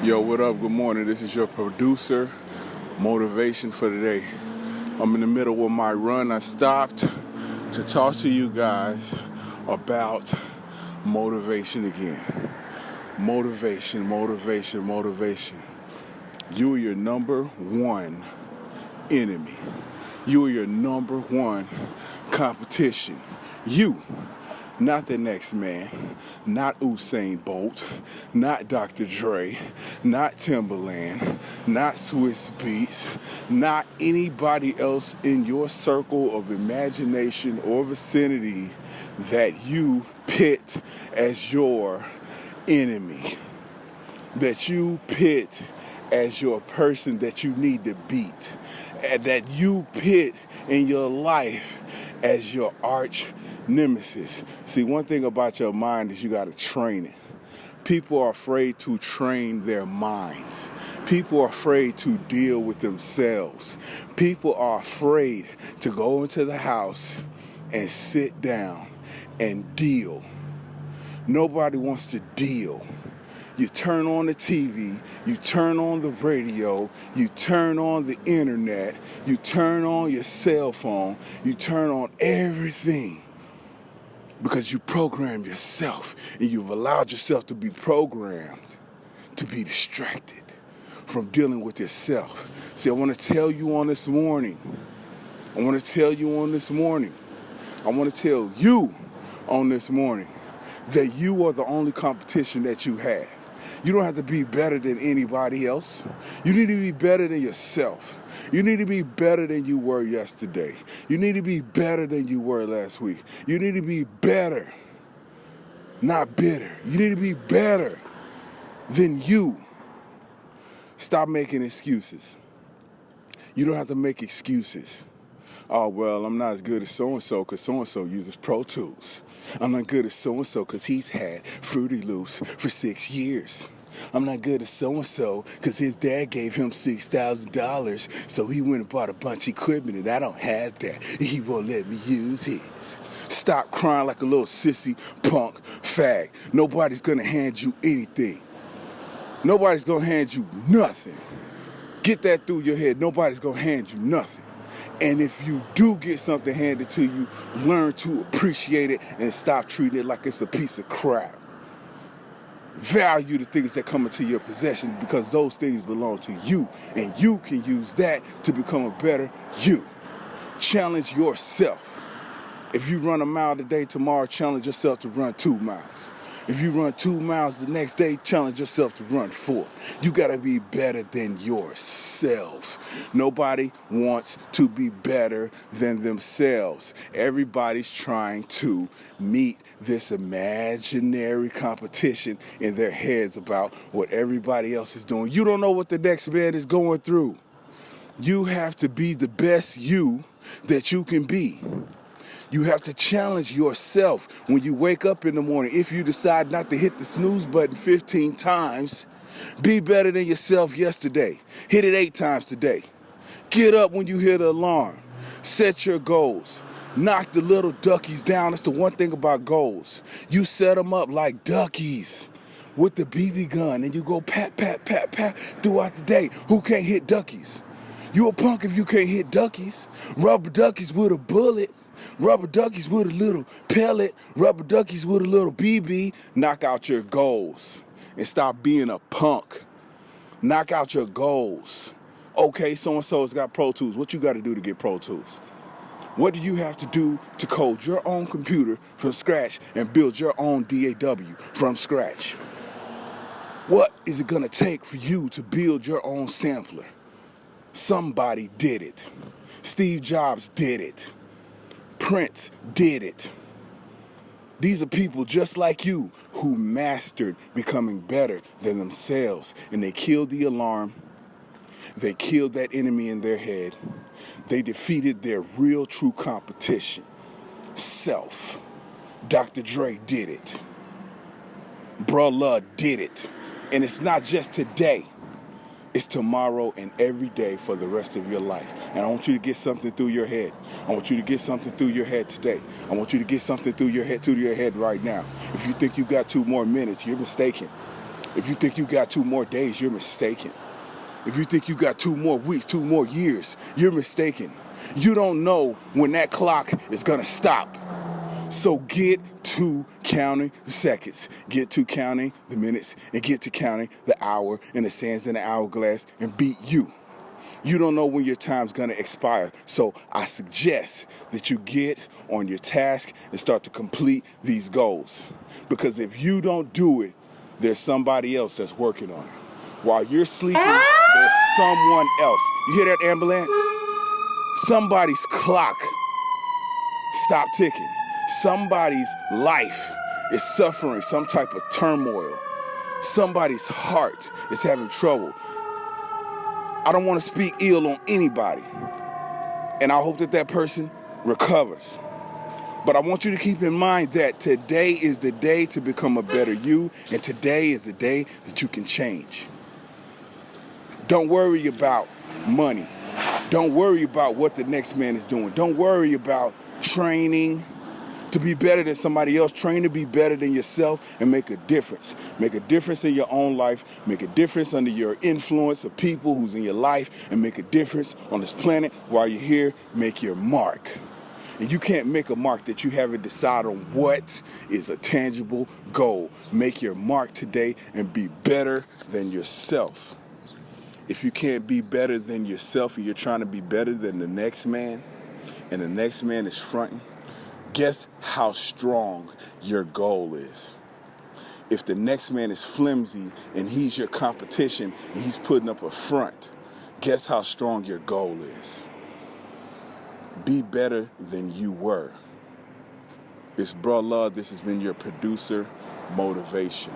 Yo, what up? Good morning. This is your producer, Motivation for today. I'm in the middle of my run. I stopped to talk to you guys about motivation again. Motivation. You are your number one enemy. You are your number one competition. You. Not the next man, not Usain Bolt, not Dr. Dre, not Timberland, not Swiss Beats, not anybody else in your circle of imagination or vicinity that you pit as your enemy, that you pit as your person that you need to beat, and that you pit in your life as your arch nemesis. See, one thing about your mind is you got to train it. People are afraid to train their minds. People are afraid to deal with themselves. People are afraid to go into the house and sit down and deal. Nobody wants to deal. You turn on the TV, you turn on the radio, you turn on the internet, you turn on your cell phone, you turn on everything because you program yourself and you've allowed yourself to be programmed to be distracted from dealing with yourself. See, I want to tell you on this morning, I want to tell you on this morning that you are the only competition that you have. You don't have to be better than anybody else. You need to be better than yourself. You need to be better than you were yesterday. You need to be better than you were last week. You need to be better, not bitter. You need to be better than you. Stop making excuses. You don't have to make excuses. Oh, well, I'm not as good as so-and-so because so-and-so uses Pro Tools. I'm not good as so-and-so because he's had Fruity Loops for 6 years. I'm not good as so-and-so because his dad gave him $6,000, so he went and bought a bunch of equipment, and I don't have that. He won't let me use his. Stop crying like a little sissy punk fag. Nobody's going to hand you anything. Nobody's going to hand you nothing. Get that through your head. Nobody's going to hand you nothing. And if you do get something handed to you, learn to appreciate it and stop treating it like it's a piece of crap. Value the things that come into your possession because those things belong to you, and you can use that to become a better you. Challenge yourself. If you run a mile today, tomorrow challenge yourself to run 2 miles. If you run 2 miles the next day, challenge yourself to run 4. You gotta be better than yourself. Nobody wants to be better than themselves. Everybody's trying to meet this imaginary competition in their heads about what everybody else is doing. You don't know what the next man is going through. You have to be the best you that you can be. You have to challenge yourself when you wake up in the morning. If you decide not to hit the snooze button 15 times, be better than yourself yesterday. Hit it 8 times today. Get up when you hear the alarm. Set your goals. Knock the little duckies down. That's the one thing about goals. You set them up like duckies with the BB gun, and you go pat, pat, pat, pat throughout the day. Who can't hit duckies? You a punk if you can't hit duckies. Rubber duckies with a bullet. Rubber duckies with a little pellet, rubber duckies with a little BB. Knock out your goals and stop being a punk. Knock out your goals. Okay, so-and-so's got Pro Tools. What you got to do to get Pro Tools? What do you have to do to code your own computer from scratch and build your own DAW from scratch? What is it going to take for you to build your own sampler? Somebody did it. Steve Jobs did it. Prince did it. These are people just like you who mastered becoming better than themselves, and they killed the alarm. They killed that enemy in their head. They defeated their real true competition, self. Dr. Dre did it. Bruh did it. And it's not just today. It's tomorrow and every day for the rest of your life. And I want you to get something through your head. I want you to get something through your head today. I want you to get something through your head right now. If you think you got 2 more minutes, you're mistaken. If you think you got 2 more days, you're mistaken. If you think you got 2 more weeks, 2 more years, you're mistaken. You don't know when that clock is gonna stop. So get to counting the seconds, get to counting the minutes, and get to counting the hour and the sands in the hourglass and beat you. You don't know when your time's gonna expire. So I suggest that you get on your task and start to complete these goals. Because if you don't do it, there's somebody else that's working on it. While you're sleeping, there's someone else. You hear that, ambulance? Somebody's clock stopped ticking. Somebody's life is suffering some type of turmoil. Somebody's heart is having trouble. I don't want to speak ill on anybody, and I hope that that person recovers. But I want you to keep in mind that today is the day to become a better you, and today is the day that you can change. Don't worry about money. Don't worry about what the next man is doing. Don't worry about training to be better than somebody else. Train to be better than yourself and make a difference. Make a difference in your own life. Make a difference under your influence of people who's in your life, and make a difference on this planet while you're here. Make your mark. And you can't make a mark that you haven't decided on what is a tangible goal. Make your mark today and be better than yourself. If you can't be better than yourself and you're trying to be better than the next man, and the next man is fronting, guess how strong your goal is. If the next man is flimsy and he's your competition and he's putting up a front, guess how strong your goal is. Be better than you were. It's Bro Love. This has been your producer, Motivation.